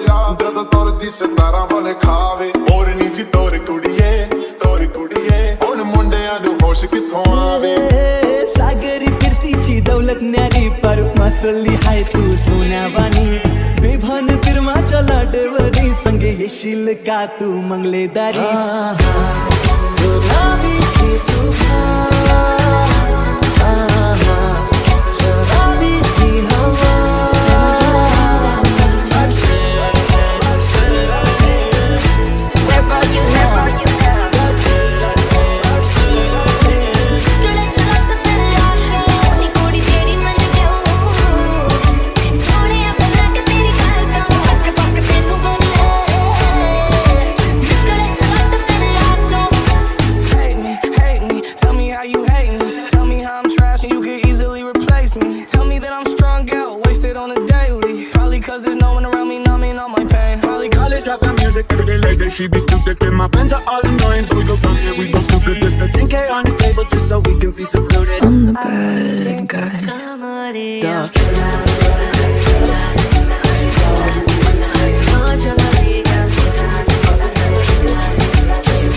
होया जद तुरदी सितारा वाले खावे और नी जी तोर कुड़िए हुण मुंडियां दे होश किथों आवे सागरी फिरतीची दौलत न्यारी पर मसली हाय तू सोन्यावानी बेभान फिरमाच्या लाटेवरी संगे येशील का तू मंगलेदारी गुलाबी सी सुहास शराबी सी हवा She be too thick and my friends are all annoying. But we go come here, we go stupid. Just a 10K on the table just so we can be secluded. I'm the bad guy.